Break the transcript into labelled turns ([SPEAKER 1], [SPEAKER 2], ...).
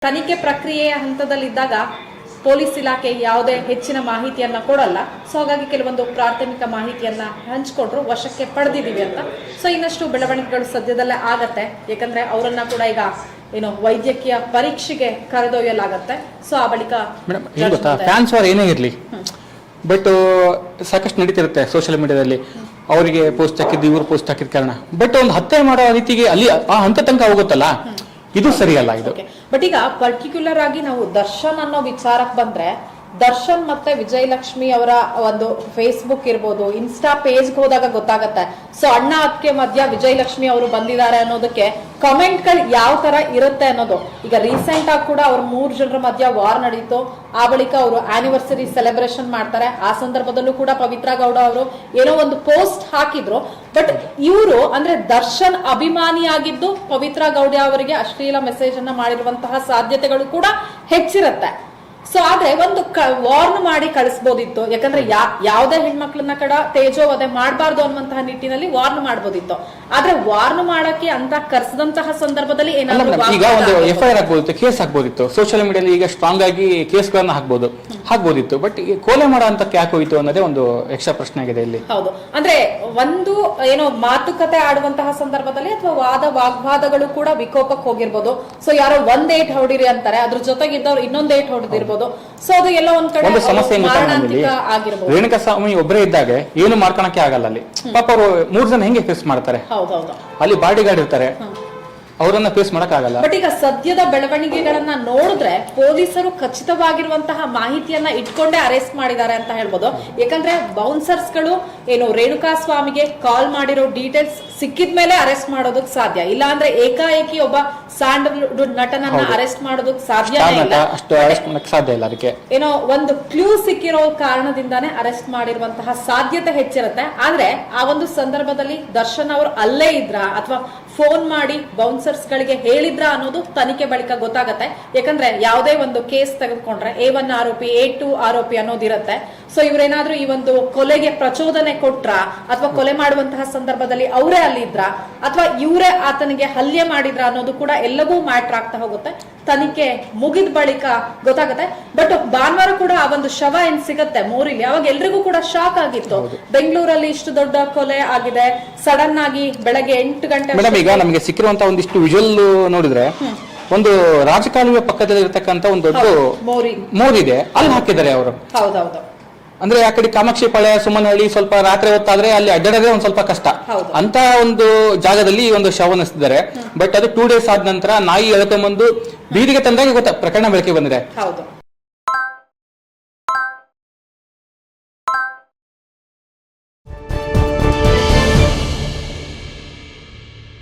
[SPEAKER 1] ತನಿಖೆ ಪ್ರಕ್ರಿಯೆಯ ಹಂತದಲ್ಲಿದ್ದಾಗ ಪೊಲೀಸ್ ಇಲಾಖೆ ಯಾವುದೇ ಹೆಚ್ಚಿನ ಮಾಹಿತಿಯನ್ನ ಕೊಡಲ್ಲ. ಸೊ ಹಾಗಾಗಿ ಕೆಲವೊಂದು ಪ್ರಾಥಮಿಕ ಮಾಹಿತಿಯನ್ನ ಹಂಚಿಕೊಂಡ್ರು, ವಶಕ್ಕೆ ಪಡೆದಿದ್ದೀವಿ ಅಂತ. ಸೊ ಇನ್ನಷ್ಟು ಬೆಳವಣಿಗೆಗಳು ಸದ್ಯದಲ್ಲೇ ಆಗತ್ತೆ, ಯಾಕಂದ್ರೆ ಅವರನ್ನ ಕೂಡ ಈಗ ಏನು ವೈದ್ಯಕೀಯ ಪರೀಕ್ಷೆಗೆ ಕರೆದೊಯ್ಯಲಾಗತ್ತೆ. ಸೊ ಆ ಬಳಿಕ
[SPEAKER 2] ಫ್ಯಾನ್ಸ್ ವಾರ್ ಏನೇ ಇರಲಿ, ಬಟ್ ಸಾಕಷ್ಟು ನಡೀತಿರುತ್ತೆ ಸೋಷಿಯಲ್ ಮೀಡಿಯಾದಲ್ಲಿ. ಅವರಿಗೆ ಪೋಸ್ಟ್ ಹಾಕಿದ್ದು, ಇವ್ರು ಪೋಸ್ಟ್ ಹಾಕಿದ ಕಾರಣ, ಬಟ್ ಒಂದು ಹತ್ಯೆ ಮಾಡೋ ರೀತಿಗೆ ಅಲ್ಲಿ ಆ ಹಂತ ತನಕ ಹೋಗುತ್ತಲ್ಲ, ಇದು ಸರಿಯಲ್ಲ ಇದು.
[SPEAKER 1] ಬಟ್ ಈಗ ಪರ್ಟಿಕ್ಯುಲರ್ ಆಗಿ ನಾವು ದರ್ಶನ್ ಅನ್ನೋ ವಿಚಾರಕ್ಕೆ ಬಂದ್ರೆ, ದರ್ಶನ್ ಮತ್ತೆ ವಿಜಯಲಕ್ಷ್ಮಿ ಅವರ ಒಂದು ಫೇಸ್ಬುಕ್ ಇರ್ಬೋದು, ಇನ್ಸ್ಟಾ ಪೇಜ್ಗೆ ಹೋದಾಗ ಗೊತ್ತಾಗತ್ತೆ. ಸೊ ಅಣ್ಣ ಅಕ್ಕೆ ಮಧ್ಯ ವಿಜಯಲಕ್ಷ್ಮಿ ಅವರು ಬಂದಿದ್ದಾರೆ ಅನ್ನೋದಕ್ಕೆ ಕಮೆಂಟ್ ಗಳು ಯಾವ ತರ ಇರುತ್ತೆ ಅನ್ನೋದು. ಈಗ ರೀಸೆಂಟ್ ಆಗಿ ಕೂಡ ಅವ್ರ 3 ಜನರ ಮಧ್ಯ ವಾರ್ ನಡೀತು. ಆ ಬಳಿಕ ಅವರು ಆನಿವರ್ಸರಿ ಸೆಲೆಬ್ರೇಷನ್ ಮಾಡ್ತಾರೆ. ಆ ಸಂದರ್ಭದಲ್ಲೂ ಕೂಡ ಪವಿತ್ರ ಗೌಡ ಅವರು ಏನೋ ಒಂದು ಪೋಸ್ಟ್ ಹಾಕಿದ್ರು. ಬಟ್ ಇವರು ಅಂದ್ರೆ ದರ್ಶನ್ ಅಭಿಮಾನಿಯಾಗಿದ್ದು ಪವಿತ್ರ ಗೌಡ ಅವರಿಗೆ ಅಶ್ಲೀಲ ಮೆಸೇಜ್ ಅನ್ನ ಮಾಡಿರುವಂತಹ ಸಾಧ್ಯತೆಗಳು ಕೂಡ ಹೆಚ್ಚಿರುತ್ತೆ. ಸೊ ಆದ್ರೆ ಒಂದು ವಾರ್ನ್ ಮಾಡಿ ಕಳಿಸಬಹುದಿತ್ತು, ಯಾಕಂದ್ರೆ ಯಾವುದೇ ಹೆಣ್ಮಕ್ಳನ್ನ ಕಡ ತೇಜೋವಧೆ ಮಾಡಬಾರ್ದು ಅನ್ನುವಂತಹ ನಿಟ್ಟಿನಲ್ಲಿ ವಾರ್ನ್ ಮಾಡಬಹುದಿತ್ತು. ಆದ್ರೆ ವಾರ್ನ್ ಮಾಡಕ್ಕೆ ಅಂತ ಕರೆಸಿದಂತಹ ಸಂದರ್ಭದಲ್ಲಿ ಏನಾದ್ರು
[SPEAKER 2] ಈಗ ಒಂದು FIR ಹಾಕ್ಬೋದಿತ್ತು, ಕೇಸ್ ಹಾಕ್ಬೋದಿತ್ತು. ಸೋಷಿಯಲ್ ಮೀಡಿಯಾದಲ್ಲಿ ಈಗ ಸ್ಟ್ರಾಂಗ್ ಆಗಿ ಕೇಸ್ಗಳನ್ನ ಹಾಕ್ಬೋದಿತ್ತು. ಬಟ್ ಕೊಲೆ ಮಾಡೋ ಅಂತ ಯಾಕೆ ಹೋಯ್ತು ಅನ್ನೋದೇ ಒಂದು ಎಕ್ಸ್ಟ್ರಾ ಪ್ರಶ್ನೆ ಆಗಿದೆ ಇಲ್ಲಿ.
[SPEAKER 1] ಹೌದು, ಅಂದ್ರೆ ಒಂದು ಏನೋ ಮಾತುಕತೆ ಆಡುವಂತಹ ಸಂದರ್ಭದಲ್ಲಿ ಅಥವಾ ವಾಗ್ವಾದಗಳು ಕೂಡ ವಿಕೋಪಕ್ಕೆ ಹೋಗಿರ್ಬೋದು. ಸೊ ಯಾರೋ ಒಂದ್ ಏಟ್ ಹೊಡಿರಿ ಅಂತಾರೆ, ಅದ್ರ ಜೊತೆಗಿದ್ದವ್ರು ಇನ್ನೊಂದ್ ಏಟ್ ಹೊಡೆದಿರ್ಬೋದು. ಸೊ ಅದು ಎಲ್ಲ ಒಂದ್ ಕಡೆ
[SPEAKER 2] ಸಮಸ್ಯೆ
[SPEAKER 1] ಆಗಿರ್ಬೋದು.
[SPEAKER 2] ರೇಣುಕಾ ಸ್ವಾಮಿ ಒಬ್ಬರೇ ಇದ್ದಾಗ ಏನು ಮಾಡ್ಕೊಳಕ್ಕೆ ಆಗಲ್ಲ ಅಲ್ಲಿ. ಪಾಪ ಅವರು 3 ಜನ ಹೆಂಗೆ ಫೇಸ್ ಮಾಡ್ತಾರೆ? ಅಲ್ಲಿ ಬಾಡಿ ಗಾರ್ಡ್ ಇರ್ತಾರೆ, ಅವರನ್ನ ಫೇಸ್ ಮಾಡಕ್ ಆಗಲ್ಲ.
[SPEAKER 1] ಬಟ್ ಈಗ ಸದ್ಯದ ಬೆಳವಣಿಗೆಗಳನ್ನ ನೋಡಿದ್ರೆ ಪೊಲೀಸರು ಖಚಿತವಾಗಿರುವಂತಹ ಮಾಹಿತಿಯನ್ನ ಇಟ್ಕೊಂಡೇ ಅರೆಸ್ಟ್ ಮಾಡಿದ್ದಾರೆ ಅಂತ ಹೇಳ್ಬೋದು. ಯಾಕಂದ್ರೆ ಬೌನ್ಸರ್ಸ್ ಗಳು ಏನು ರೇಣುಕಾ ಸ್ವಾಮಿಗೆ ಕಾಲ್ ಮಾಡಿರೋ ಡೀಟೇಲ್ಸ್ ಸಿಕ್ಕಿದ ಮೇಲೆ ಅರೆಸ್ಟ್ ಮಾಡೋದಕ್ ಸಾಧ್ಯ ಇಲ್ಲ. ಅಂದ್ರೆ ಏಕಾಏಕಿ ಒಬ್ಬ ಸ್ಯಾಂಡಲ್ವುಡ್ ನಟನನ್ನ ಅರೆಸ್ಟ್ ಮಾಡೋದಕ್ ಸಾಧ್ಯ
[SPEAKER 2] ಇಲ್ಲ. ಅದಕ್ಕೆ
[SPEAKER 1] ಏನೋ ಒಂದು ಕ್ಲೂ ಸಿಕ್ಕಿರೋ ಕಾರಣದಿಂದಾನೇ ಅರೆಸ್ಟ್ ಮಾಡಿರುವಂತಹ ಸಾಧ್ಯತೆ ಹೆಚ್ಚಿರುತ್ತೆ. ಆದ್ರೆ ಆ ಒಂದು ಸಂದರ್ಭದಲ್ಲಿ ದರ್ಶನ್ ಅವರು ಅಲ್ಲೇ ಇದ್ರ ಅಥವಾ ಫೋನ್ ಮಾಡಿ ಬೌನ್ಸರ್ಸ್ ಗಳಿಗೆ ಹೇಳಿದ್ರ ಅನ್ನೋದು ತನಿಖೆ ಬಳಿಕ ಗೊತ್ತಾಗತ್ತೆ. ಯಾಕಂದ್ರೆ ಯಾವುದೇ ಒಂದು ಕೇಸ್ ತೆಗೆದುಕೊಂಡ್ರೆ A1 ಆರೋಪಿ, A2 ಆರೋಪಿ ಅನ್ನೋದಿರತ್ತೆ. ಸೊ ಇವ್ರೇನಾದ್ರೂ ಈ ಒಂದು ಕೊಲೆಗೆ ಪ್ರಚೋದನೆ ಕೊಟ್ರ ಅಥವಾ ಕೊಲೆ ಮಾಡುವಂತಹ ಸಂದರ್ಭದಲ್ಲಿ ಅವರೇ ಅಲ್ಲಿದ್ರ ಅಥವಾ ಇವರೇ ಆತನಿಗೆ ಹಲ್ಲೆ ಮಾಡಿದ್ರ ಅನ್ನೋದು ಕೂಡ ಎಲ್ಲವೂ ಮ್ಯಾಟ್ರ್ ಆಗ್ತಾ ಹೋಗುತ್ತೆ. ತನಿಖೆ ಮುಗಿದ ಬಳಿಕ ಗೊತ್ತಾಗುತ್ತೆ. ಬಟ್ ಭಾನುವಾರ ಕೂಡ ಆ ಒಂದು ಶವ ಏನ್ ಸಿಗತ್ತೆ ಮೋರಿಲಿ, ಅವಾಗ ಎಲ್ರಿಗೂ ಕೂಡ ಶಾಕ್ ಆಗಿತ್ತು. ಬೆಂಗಳೂರಲ್ಲಿ ಇಷ್ಟು ದೊಡ್ಡ ಕೊಲೆ ಆಗಿದೆ, ಸಡನ್ ಆಗಿ ಬೆಳಗ್ಗೆ 8 ಗಂಟೆ.
[SPEAKER 2] ಈಗ ನಮಗೆ ಸಿಕ್ಕಿರುವಂತಹ ಒಂದಿಷ್ಟು ವಿಜುವಲ್ ನೋಡಿದ್ರೆ, ಒಂದು ರಾಜಕಾಲುವೆ ಪಕ್ಕದಲ್ಲಿ ಇರತಕ್ಕಂತ ಒಂದು ದೊಡ್ಡ ಮೋರಿದೆ, ಅಲ್ಲಿ ಹಾಕಿದ್ದಾರೆ ಅವರು.
[SPEAKER 1] ಹೌದೌದು.
[SPEAKER 2] ಅಂದ್ರೆ ಆ ಕಡೆ ಕಾಮಾಕ್ಷಿ ಪಾಳ್ಯ, ಸುಮನಹಳ್ಳಿ ಸ್ವಲ್ಪ ರಾತ್ರಿ ಹೊತ್ತಾದ್ರೆ ಅಲ್ಲಿ ಅಡ್ಡಾಡೋದೇ ಒಂದ್ ಸ್ವಲ್ಪ ಕಷ್ಟ. ಅಂತ ಒಂದು ಜಾಗದಲ್ಲಿ ಒಂದು ಶವನಿಸ್ತಿದ್ದಾರೆ. ಬಟ್ ಅದು 2 ಡೇಸ್ ಆದ ನಂತರ ನಾಯಿ ಎಳ್ಕೊಂಡ್ಬಂದು ಬೀದಿಗೆ ತಂದಾಗ ಪ್ರಕರಣ ಬೆಳಕಿಗೆ ಬಂದಿದೆ.